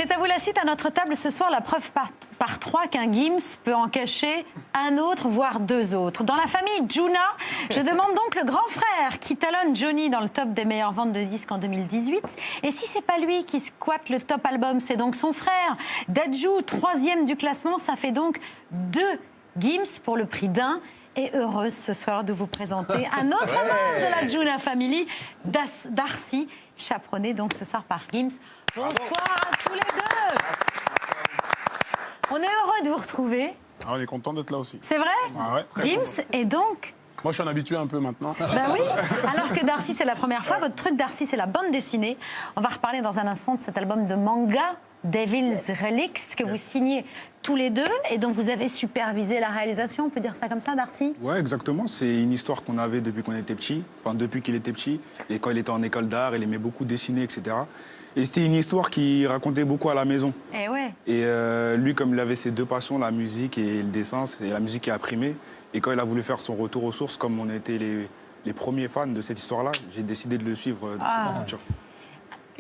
C'est à vous la suite à notre table ce soir, la preuve par 3 qu'un Gims peut en cacher un autre, voire 2 autres. Dans la famille Djouna, je demande donc le grand frère qui talonne Johnny dans le top des meilleures ventes de disques en 2018. Et si c'est pas lui qui squatte le top album, c'est donc son frère. Dadju, 3e du classement, ça fait donc 2 Gims pour le prix d'un. Et heureuse ce soir de vous présenter un autre membre de la Djouna Family, Darcy, chaperonné donc ce soir par Gims. Bonsoir à tous les deux. On est heureux de vous retrouver. Ah, on est content d'être là aussi. C'est vrai? Ah ouais, très Gims content. et donc... Moi, je suis un habitué un peu maintenant. Ben oui, alors que Darcy, c'est la première fois. Votre truc, Darcy, c'est la bande dessinée. On va reparler dans un instant de cet album de manga, Devil's Relics, que vous signez tous les deux et dont vous avez supervisé la réalisation. On peut dire ça comme ça, Darcy? Ouais, exactement. C'est une histoire qu'on avait depuis qu'on était petit. Enfin, depuis qu'il était petit. Et quand il était en école d'art, il aimait beaucoup dessiner, etc. Et c'était une histoire qui racontait beaucoup à la maison. Eh ouais. Et lui, comme il avait ses 2 passions, la musique et le dessin, c'est la musique qui a primé. Et quand il a voulu faire son retour aux sources, comme on était les premiers fans de cette histoire-là, j'ai décidé de le suivre dans cette aventure.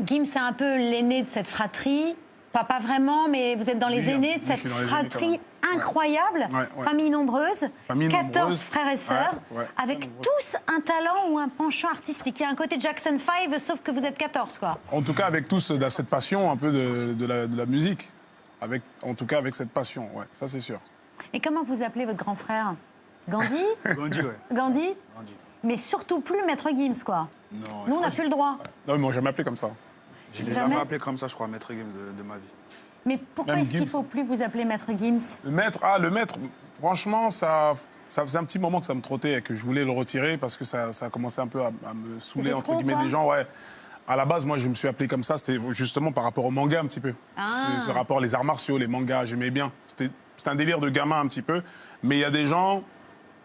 Gims, c'est un peu l'aîné de cette fratrie. Pas vraiment, mais vous êtes dans les aînés de cette fratrie incroyable. Ouais. Famille nombreuse, 14 nombreuse. frères et sœurs, Ouais. avec tous un talent ou un penchant artistique. Il y a un côté Jackson 5, sauf que vous êtes 14, quoi. En tout cas, avec tous cette passion un peu de la musique. En tout cas, avec cette passion, ouais, ça c'est sûr. Et comment vous appelez votre grand frère? Gandhi? Gandhi, ouais. Gandhi? Gandhi. Mais surtout plus Maître Gims, quoi. Non, Nous, on n'a plus le droit. Non, ils m'ont jamais appelé comme ça. je l'ai Jamais jamais appelé comme ça, je crois, maître game de ma vie. Mais pourquoi Même est-ce qu'il ne Gims. faut plus vous appeler Maître Gims? Le maître, franchement, ça faisait un petit moment que ça me trottait et que je voulais le retirer parce que ça a commencé un peu à me saouler, C'était entre trop, guillemets, quoi. des gens, ouais. À la base, moi, je me suis appelé comme ça, c'était justement par rapport au manga un petit peu. Ce rapport, les arts martiaux, les mangas, j'aimais bien. C'était un délire de gamin un petit peu. Mais il y a des gens,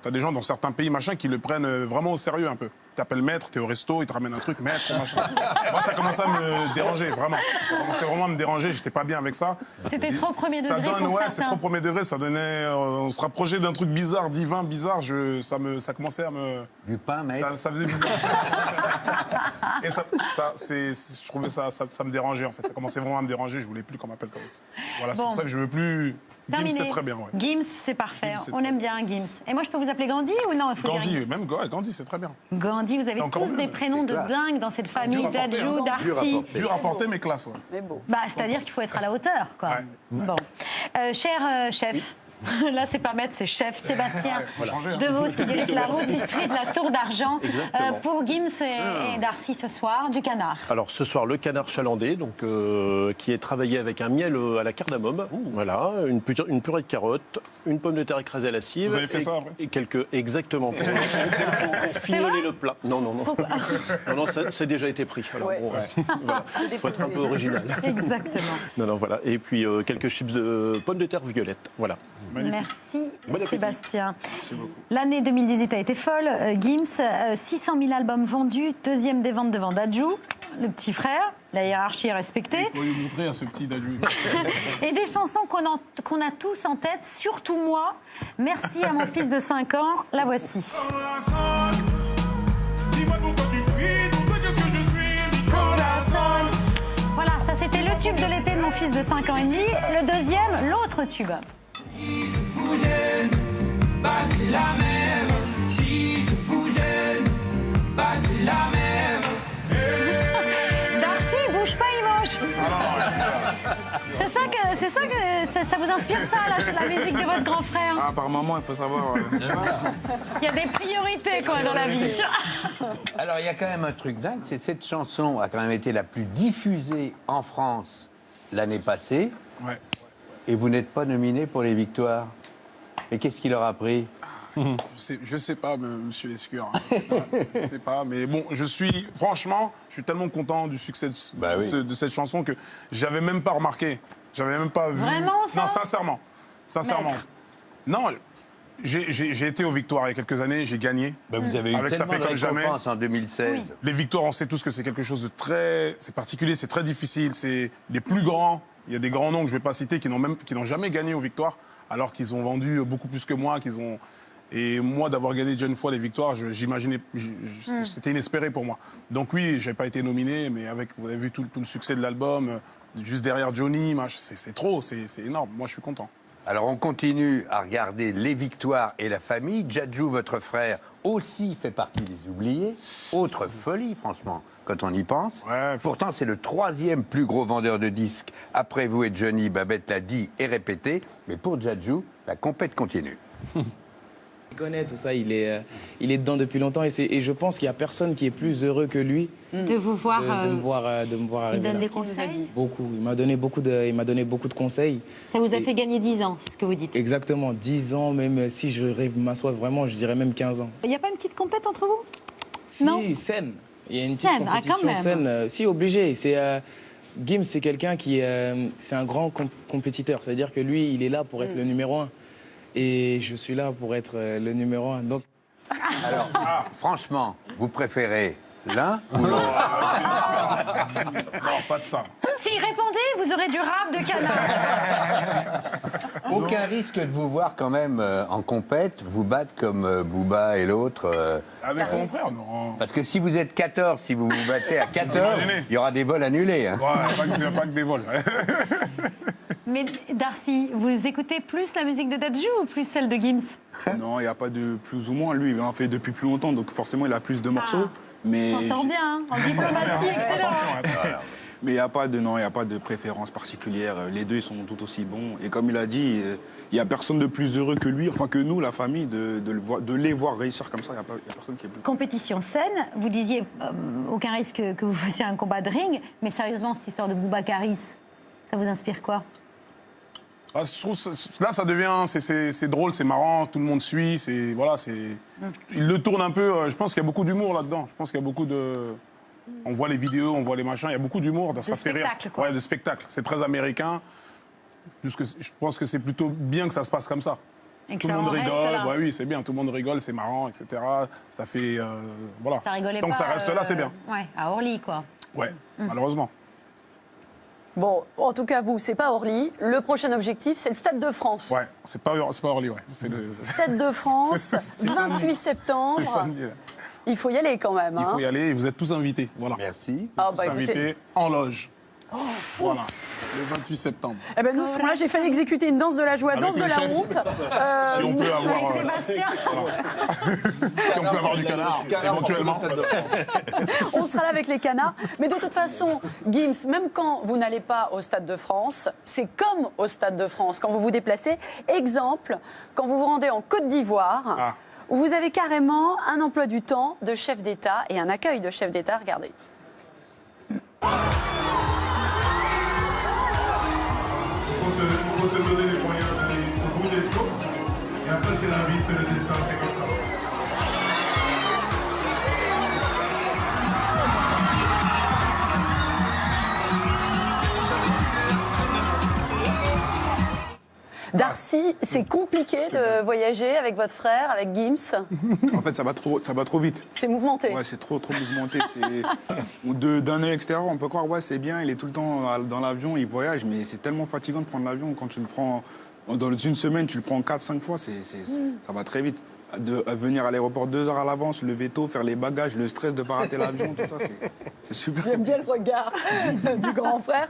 t'as des gens dans certains pays, machin, qui le prennent vraiment au sérieux un peu. T'appelles maître, t'es au resto, ils te ramènent un truc, maître, machin. Moi, ça commençait à me déranger, vraiment. Ça commençait vraiment à me déranger, j'étais pas bien avec ça. C'était trop premier Ça degré donne, pour ouais, c'est certains. trop premier degré, ça donnait... on se rapprochait d'un truc bizarre, divin, bizarre, ça commençait à me... Du pain, maître. Ça faisait bizarre. Et je trouvais ça me dérangeait, en fait. Ça commençait vraiment à me déranger, je voulais plus qu'on m'appelle comme ça. Voilà, c'est Bon. pour ça que je veux plus... Gims, Terminé. c'est très bien, ouais. Gims, c'est parfait. Gims, c'est On très aime bien Gims. Et moi, je peux vous appeler Gandhi ou non? Il faut dire Gandhi, même Gandhi, c'est très bien. Gandhi, vous avez C'est encore tous mieux, des mais prénoms de classe. dingue dans cette famille, Dur à porter, Dadju, hein. Darcy. Dur à porter, mais classe, ouais. Mais bon. Bah, c'est-à-dire qu'il faut être à la hauteur, quoi. Ouais. Bon. Cher chef, là, c'est pas maître, c'est chef Sébastien faut changer, hein. Devos qui dirige la rôtisserie de la Tour d'Argent. Pour Gims et Darcy ce soir, du canard. Alors ce soir, le canard chalandais, donc, qui est travaillé avec un miel à la cardamome. Voilà, une purée de carottes, une pomme de terre écrasée à la cive. Vous avez fait et, ça, après et quelques, exactement. Pour fignoler le plat. Non, non, ça a déjà été pris. Alors, Ouais. bon, voilà. Faut être un peu original. Exactement. Non, voilà. Et puis quelques chips de pommes de terre violettes. Voilà. Magnifique. Merci Bon appétit. Sébastien. Merci beaucoup. L'année 2018 a été folle. Gims, 600 000 albums vendus, 2e des ventes devant Dadju, le petit frère. La hiérarchie est respectée. Il faut lui montrer à ce petit Dadju. Et des chansons qu'on a tous en tête, surtout moi. Merci à mon fils de 5 ans. La voici. Dis-moi pourquoi tu fuis, pourquoi qu'est-ce que je suis, Voilà, ça c'était le tube de l'été de mon fils de 5 ans et demi. Le deuxième, l'autre tube. Si je vous gêne, bah c'est la même. Si je vous gêne, bah c'est la même. Darcy, bouge pas, il mange. C'est ça que ça vous inspire ça, la musique de votre grand frère. Ah, par maman, il faut savoir... Il y a des priorités quoi dans la vie. Alors, il y a quand même un truc dingue, c'est que cette chanson a quand même été la plus diffusée en France l'année passée, Ouais. et vous n'êtes pas nominé pour les victoires. Et qu'est-ce qu'il leur a pris? Je sais pas, monsieur Lescure. Je sais pas, mais bon, franchement, je suis tellement content du succès de cette chanson que j'avais même pas remarqué. J'avais même pas vu. Vraiment, ça? Non, sincèrement. Maître. Non, j'ai été aux victoires il y a quelques années, j'ai gagné. Vous avez eu Avec ça tellement paie de comme jamais. récompenses en 2016. Oui. Les victoires, on sait tous que c'est quelque chose de très... C'est particulier, c'est très difficile, c'est des plus grands. Il y a des grands noms que je ne vais pas citer qui n'ont jamais gagné aux victoires, alors qu'ils ont vendu beaucoup plus que moi, qu'ils ont... Et moi, d'avoir gagné déjà une fois les victoires, j'imaginais, c'était inespéré pour moi. Donc oui, j'ai pas été nominé, mais vous avez vu tout le succès de l'album, juste derrière Johnny, c'est trop, c'est énorme. Moi, je suis content. Alors, on continue à regarder les victoires et la famille. Djadju, votre frère, aussi fait partie des oubliés. Autre folie, franchement, quand on y pense. Ouais. Pourtant, c'est le 3e plus gros vendeur de disques. Après vous et Johnny, Babette l'a dit et répété. Mais pour Djadju, la compète continue. Il connaît tout ça, il est dedans depuis longtemps et je pense qu'il n'y a personne qui est plus heureux que lui De vous voir. de me voir Il arriver donne là. des conseils. Beaucoup, il m'a donné beaucoup de conseils. Ça vous a Et- fait gagner 10 ans, c'est ce que vous dites. Exactement, 10 ans, même si je m'assois vraiment, je dirais même 15 ans. Il n'y a pas une petite compète entre vous? Si, Non. saine. Il y a une Saine, petite ah, quand compétition même. saine. Si, obligé. Gims, c'est quelqu'un qui c'est un grand compétiteur. C'est-à-dire que lui, il est là pour être le numéro 1. Et je suis là pour être le numéro 1. Donc, Alors, franchement, vous préférez l'un ou l'autre? Non, pas de ça. S'il répondait, vous aurez du rap de canard. Aucun risque de vous voir quand même en compète, vous battre comme Booba et l'autre. Avec mon frère, non. Parce que si vous êtes 14, si vous vous battez à 14, imaginez. il y aura des vols annulés. Hein. Ouais, pas que des vols. Mais Darcy, vous écoutez plus la musique de Djadju ou plus celle de Gims? Non, il n'y a pas de plus ou moins. Lui, il en fait depuis plus longtemps, donc forcément, il a plus de morceaux. Mais On s'en sort bien, hein. En diplomatie, excellent. Mais il n'y a pas de préférence particulière. Les deux, ils sont tout aussi bons. Et comme il a dit, il n'y a personne de plus heureux que lui, enfin que nous, la famille, de les voir réussir comme ça. Il n'y a personne qui est plus. Compétition saine, vous disiez aucun risque que vous fassiez un combat de ring, mais sérieusement, cette histoire de Boubacaris, ça vous inspire quoi? Ah, je trouve là, ça devient, c'est drôle, c'est marrant, tout le monde suit, voilà, il le tourne un peu. Je pense qu'il y a beaucoup d'humour là-dedans. Je pense qu'il y a beaucoup de, on voit les vidéos, on voit les machins, il y a beaucoup d'humour, ça fait rire. spectacle, quoi. Ouais, de spectacle. C'est très américain. Je pense que c'est plutôt bien que ça se passe comme ça. Et que Tout le ça monde en reste rigole, là. ouais, oui, c'est bien. Tout le monde rigole, c'est marrant, etc. Ça fait, voilà. Ça rigolait Tant pas. que ça reste là, c'est bien. Ouais, à Orly, quoi. Ouais, malheureusement. Bon, en tout cas, vous, c'est pas Orly. Le prochain objectif, c'est le Stade de France. Ouais, c'est pas Orly, ouais. C'est le. Stade de France, C'est 28 septembre. C'est samedi, là. Il faut y aller quand même. Il faut hein. y aller et vous êtes tous invités. Voilà. Merci. Ah, Tous bah, écoutez. invités en loge. Voilà, le 28 septembre. Eh ben, nous serons là. J'ai failli exécuter une danse de la joie, Avec danse de le la chef. honte. Si on peut avoir. Avec Sébastien. Si on peut avoir du canard, éventuellement. On sera là avec les canards. Mais de toute façon, Gims, même quand vous n'allez pas au Stade de France, c'est comme au Stade de France quand vous vous déplacez. Exemple, quand vous vous rendez en Côte d'Ivoire, Ah. où vous avez carrément un emploi du temps de chef d'État et un accueil de chef d'État. Regardez. Il faut se donner les moyens d'aller au bout des choses. Et après, c'est la vie, c'est le destin, c'est comme ça. Darcy, c'est compliqué de voyager avec votre frère, avec Gims. En fait, ça va trop vite. C'est mouvementé. Ouais, c'est trop mouvementé. D'un œil extérieur, on peut croire, ouais, c'est bien, il est tout le temps dans l'avion, il voyage, mais c'est tellement fatigant de prendre l'avion. Quand tu le prends dans une semaine, tu le prends 4-5 fois, ça va très vite. De venir à l'aéroport 2 heures à l'avance, lever tôt, faire les bagages, le stress de ne pas rater l'avion, tout ça, c'est super. J'aime bien le regard du grand frère.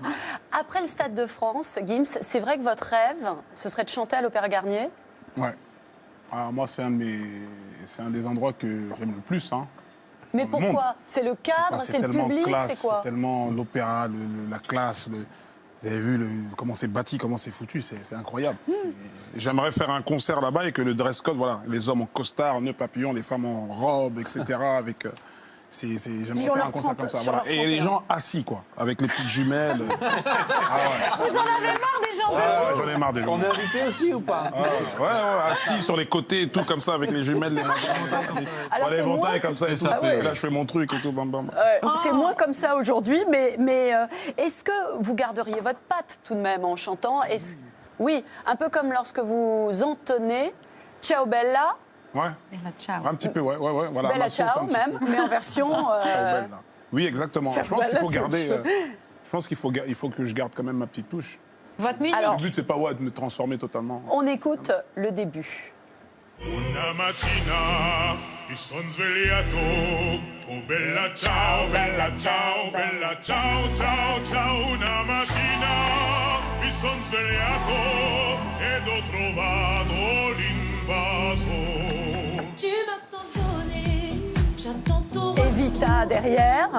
Après le Stade de France, Gims, c'est vrai que votre rêve, ce serait de chanter à l'Opéra Garnier. Ouais. Alors, moi, c'est un des endroits que j'aime le plus. Hein. Mais Dans le monde. pourquoi? C'est le cadre, c'est le tellement public, classe, c'est quoi? C'est tellement l'opéra, la classe. Vous avez vu comment c'est bâti, comment c'est foutu, c'est incroyable. J'aimerais faire un concert là-bas et que le dress code, voilà, les hommes en costard, nœud papillon, les femmes en robe, etc. Avec, j'aimerais Sur faire leur un concert 30, comme ça. sur Voilà. leur Et les 31. gens assis, quoi, avec les petites jumelles. Ah ouais. Vous en avez marre des gens Ouais, j'en ai marre des gens. On est invité aussi ou pas? Ouais, assis sur les côtés et tout, comme ça, avec les jumelles, les machins. Alors, Les c'est éventails moins- comme ça et tout. Ah ouais. Et là, je fais mon truc et tout, bam, bam. C'est moins comme ça aujourd'hui, mais est-ce que vous garderiez votre patte tout de même en chantant? Oui, un peu comme lorsque vous entonnez Ciao Bella, Ouais, Ciao. un petit peu, ouais, voilà. Bella ma sauce, un Ciao petit même, mais en version... Ciao, belle, là. Oui, exactement. Ciao, Je pense qu'il belle, faut c'est garder. autre Je pense qu'il faut que je garde quand même ma petite touche. Votre musique. Alors, Le but, c'est pas de me transformer totalement. on écoute le début. Una mattina mi son svegliato, oh bella ciao, ciao, ciao, ciao. Una mattina mi son svegliato ed ho trovato l'invaso. Tu m'as tant donné, j'attends ton Evita derrière,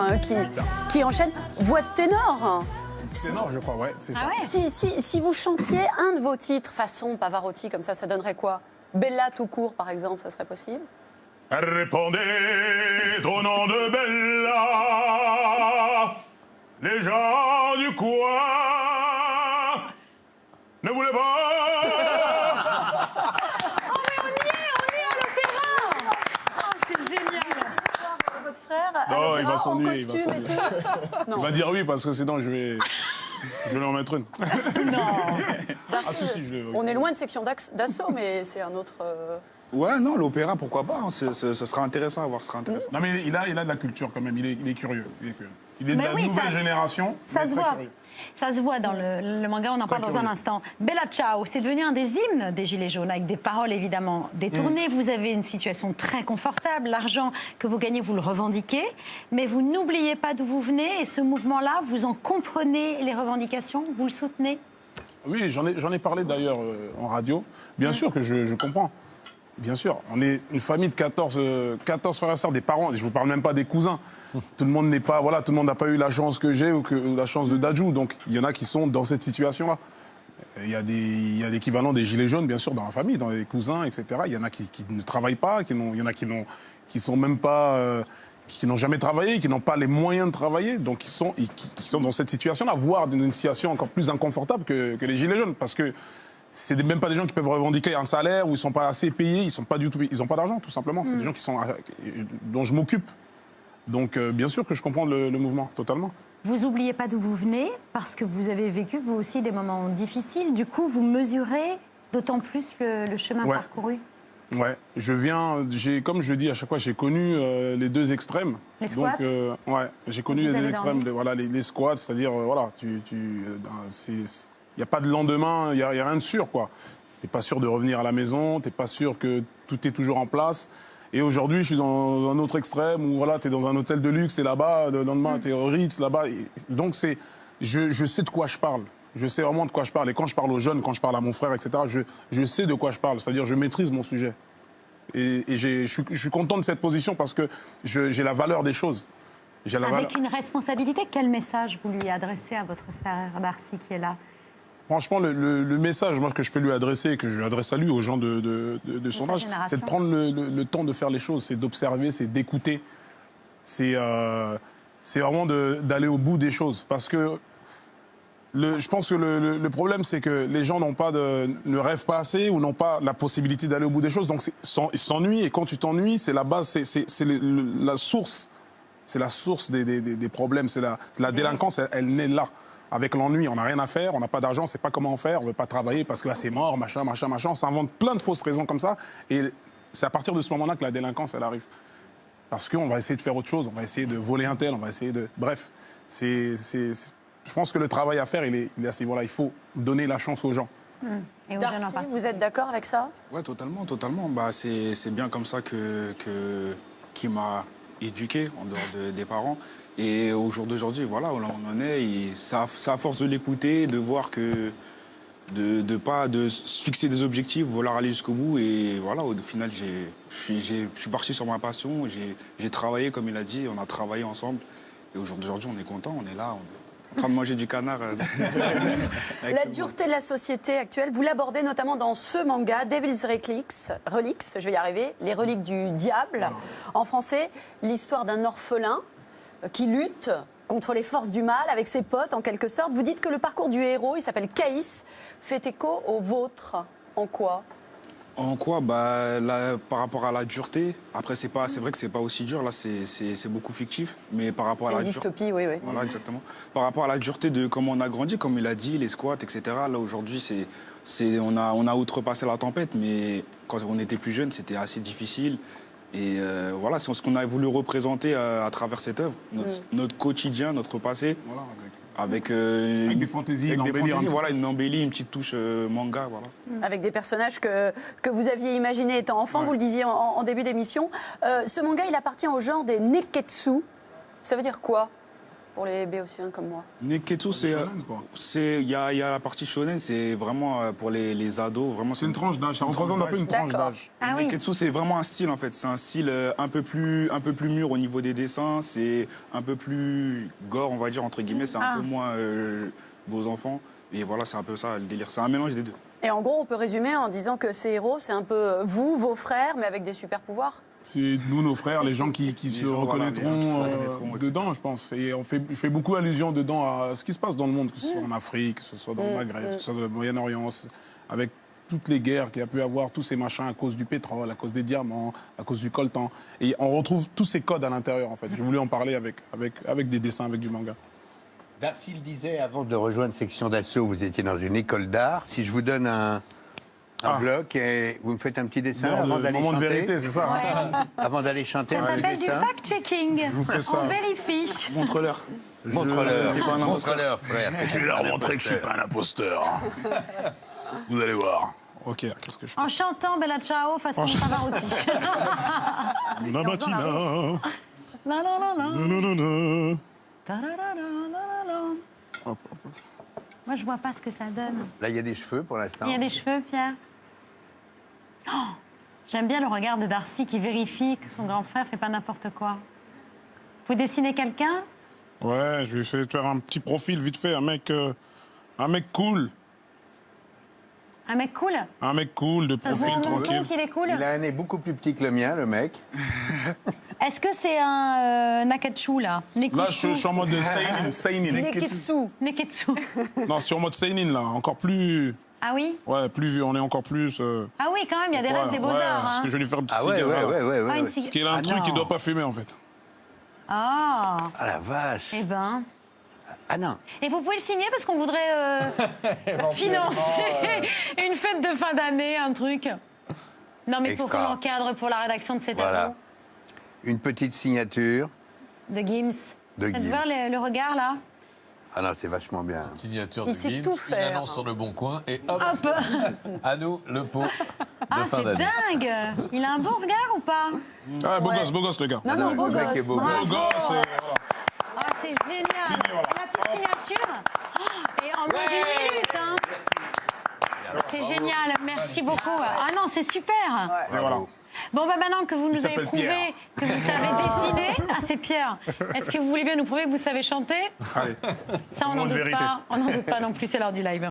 qui enchaîne. Voix de ténor. Ténor, je crois, ouais, c'est ça. Si vous chantiez un de vos titres façon Pavarotti, comme ça donnerait quoi? Bella tout court, par exemple, ça serait possible? Répondez au nom de Bella, les gens du coin ne voulaient pas. Oh, mais on y est à l'opéra. Oh, c'est génial. Votre frère à Non, l'opéra, il va en s'ennuyer, il va costume et s'ennuyer. tout. Non. Il va dire oui, parce que sinon, je vais lui en mettre une. Ah, si, je l'ai. On est loin de section d'assaut, mais c'est un autre... Ouais, non, l'opéra, pourquoi pas, hein, ce sera intéressant à voir, ce sera intéressant. Non, mais il a de la culture quand même, il est curieux. Il est de Mais la oui, nouvelle ça- génération. Ça mais se très voit. curieux. Ça se voit dans le manga, on en parle dans un curieux. instant. Bella Ciao, c'est devenu un des hymnes des Gilets jaunes, avec des paroles évidemment détournées. Vous avez une situation très confortable, l'argent que vous gagnez, vous le revendiquez, mais vous n'oubliez pas d'où vous venez, et ce mouvement-là, vous en comprenez les revendications, vous le soutenez? Oui, j'en ai parlé d'ailleurs en radio. Bien sûr que je comprends. Bien sûr, on est une famille de 14 frères et sœurs, des parents, je ne vous parle même pas des cousins. Tout le monde n'est pas, voilà, tout le monde n'a pas eu la chance que j'ai ou la chance de Dadju, donc il y en a qui sont dans cette situation-là. Il y a l'équivalent des gilets jaunes, bien sûr, dans la famille, dans les cousins, etc. Il y en a qui ne travaillent pas, il y en a qui sont même pas, qui n'ont jamais travaillé, qui n'ont pas les moyens de travailler, donc qui sont dans cette situation-là, voire d'une situation encore plus inconfortable que les gilets jaunes, parce que c'est même pas des gens qui peuvent revendiquer un salaire, où ils sont pas assez payés, ils ont pas d'argent, tout simplement. C'est des gens dont je m'occupe. Donc, bien sûr que je comprends le mouvement, totalement. Vous n'oubliez pas d'où vous venez, parce que vous avez vécu, vous aussi, des moments difficiles. Du coup, vous mesurez d'autant plus le chemin Ouais. parcouru. Ouais, comme je dis à chaque fois, j'ai connu les deux extrêmes. Les squats. Donc, ouais, j'ai connu Vous les deux avez extrêmes, les squats, c'est-à-dire, voilà, il n'y a pas de lendemain, il n'y a rien de sûr, quoi. Tu n'es pas sûr de revenir à la maison, tu n'es pas sûr que tout est toujours en place. Et aujourd'hui, je suis dans un autre extrême où voilà, tu es dans un hôtel de luxe et là-bas, le lendemain, tu es au Ritz, là-bas. Donc, je sais de quoi je parle. Je sais vraiment de quoi je parle. Et quand je parle aux jeunes, quand je parle à mon frère, etc., je sais de quoi je parle. C'est-à-dire, je maîtrise mon sujet. Et je suis content de cette position parce que j'ai la valeur des choses. Avec une responsabilité, quel message vous lui adressez à votre frère Darcy qui est là? Franchement, le message moi, que je peux lui adresser, et que je lui adresse à lui, aux gens de son âge, c'est de prendre le temps de faire les choses, c'est d'observer, c'est d'écouter. C'est vraiment d'aller au bout des choses. Parce que je pense que le problème, c'est que les gens ne rêvent pas assez ou n'ont pas la possibilité d'aller au bout des choses. Donc, ils s'ennuient. Et quand tu t'ennuies, c'est la base, c'est la source. C'est la source des problèmes. C'est la délinquance, elle naît là. Avec l'ennui, on n'a rien à faire, on n'a pas d'argent, on ne sait pas comment faire, on ne veut pas travailler parce que c'est mort, machin. On s'invente plein de fausses raisons comme ça. Et c'est à partir de ce moment-là que la délinquance, elle arrive. Parce qu'on va essayer de faire autre chose, on va essayer de voler un tel, on va essayer de... Bref, je pense que le travail à faire, il est assez... Voilà, il faut donner la chance aux gens. Et aux Darcy, jeunes en particulier. vous êtes d'accord avec ça? Ouais, totalement. Bah, c'est bien comme ça qui m'a éduqué en dehors des parents. Et au jour d'aujourd'hui, voilà, là on en est. C'est à force de l'écouter, de voir que de se fixer des objectifs, vouloir aller jusqu'au bout. Et voilà, au final, je suis parti sur ma passion. J'ai travaillé, comme il a dit, on a travaillé ensemble. Et au jour d'aujourd'hui, on est content, on est là, en train de manger du canard. La dureté de la société actuelle, vous l'abordez notamment dans ce manga, Devil's Relics, je vais y arriver, les reliques du diable. En français, l'histoire d'un orphelin qui lutte contre les forces du mal avec ses potes, en quelque sorte. Vous dites que le parcours du héros, il s'appelle Caïs, fait écho au vôtre. En quoi? En quoi? Bah, là, par rapport à la dureté, après, c'est vrai que c'est pas aussi dur, là, c'est beaucoup fictif, mais par rapport à la dureté. Dystopie, oui. Voilà, exactement. Par rapport à la dureté de comment on a grandi, comme il a dit, les squats, etc. Là, aujourd'hui, on a outrepassé la tempête, mais quand on était plus jeune, c'était assez difficile. Et c'est ce qu'on a voulu représenter à travers cette œuvre, notre quotidien, notre passé. Voilà, avec des fantaisies, avec une des embellie, fantaisies, un voilà, une embellie, une petite touche manga, voilà. Avec des personnages que vous aviez imaginés étant enfant, Ouais. vous le disiez en début d'émission. Ce manga, il appartient au genre des neketsu. Ça veut dire quoi pour les béotiens comme moi? Neketsu, shonen, quoi. il y a la partie shonen, c'est vraiment pour les ados, vraiment. C'est une tranche d'âge, ça représente un peu une tranche D'accord. d'âge. Ah oui. Neketsu, c'est vraiment un style en fait. C'est un style un peu plus mûr au niveau des dessins. C'est un peu plus gore, on va dire entre guillemets. C'est un peu moins beaux enfants. Et voilà, c'est un peu ça le délire. C'est un mélange des deux. Et en gros, on peut résumer en disant que ces héros, c'est un peu vous, vos frères, mais avec des super pouvoirs. C'est nous, nos frères, les gens qui se gens, voilà, reconnaîtront, les gens qui se reconnaîtront, etc. dedans, je pense. Et je fais beaucoup allusion dedans à ce qui se passe dans le monde, que ce soit en Afrique, que ce soit dans le Maghreb, que ce soit dans le Moyen-Orient, avec toutes les guerres qu'il y a pu avoir, tous ces machins à cause du pétrole, à cause des diamants, à cause du coltan. Et on retrouve tous ces codes à l'intérieur, en fait. J'ai voulu en parler avec des dessins, avec du manga. Darcy le disait avant de rejoindre Section d'Assaut, vous étiez dans une école d'art. Si je vous donne un bloc et vous me faites un petit dessin avant d'aller moment chanter. de vérité, c'est ça. Hein. Avant d'aller chanter, Ça un petit s'appelle du dessin. fact-checking. vous fais ça. On vérifie. Montre-leur. Montre-leur, montre-leur, frère. Je vais leur montrer que je suis pas un imposteur. Vous allez voir. Ok, qu'est-ce que je fais? En chantant Bella Ciao façon Pavarotti. La matina. La la la la. Nanana. Ta-ra-ra-ra-ra-ra-ra. Hop, hop. Moi, je vois pas ce que ça donne. Là, il y a des cheveux pour l'instant. Il y a des cheveux, Pierre. Oh, j'aime bien le regard de Darcy qui vérifie que son grand frère fait pas n'importe quoi. Vous dessinez quelqu'un? Ouais, je vais essayer de faire un petit profil vite fait, un mec cool. Un mec cool? Un mec cool, de Ça se voit profil en menton tranquille. qu'il est cool? Il a un nez beaucoup plus petit que le mien, le mec. Est-ce que c'est un Nakatsu, là? Là, je suis en mode seinen. Neketsu. Neketsu. Non, sur mode seinen, là, encore plus... Ah oui? Ouais, plus vieux, on est encore plus... Ah oui, quand même, il y a des restes des beaux-arts. Parce Hein. que je vais lui faire un petit Ah ouais, cigare. ouais, ouais, ouais, Ah, ouais. une ouais. cig- Parce qu'il a un Ah truc non. qu'il ne doit pas fumer, en fait. Ah, Ah la vache. eh ben. Ah non. Et vous pouvez le signer parce qu'on voudrait financer une fête de fin d'année, un truc. Non, mais il faut qu'on Extra. l'encadre pour la rédaction de cet Voilà. tableau Une petite signature de Gims. de Faites Gims. voir le regard, là. Ah non, c'est vachement bien. Signature Il de sait Gims, tout une faire. annonce sur le Bon Coin et hop, Hop. à nous le pot Ah, de fin c'est d'année. dingue. Il a un bon regard ou pas? Ah, beau gosse, le gars. Non, non, beau le mec gosse. est beau Bravo. Beau gosse, et voilà. Ah, c'est génial. Signé, voilà. La petite signature. Oh, et en moins d'une minute, hein. C'est génial. Merci beaucoup. Ah non, c'est super. Et voilà. Bon, bah maintenant que vous nous avez s'appelle prouvé Pierre. que vous savez dessiner, ah c'est Pierre. Est-ce que vous voulez bien nous prouver que vous savez chanter? Allez. Ça, on Moment n'en de doute vérité. pas. On n'en doute pas non plus. C'est l'heure du live.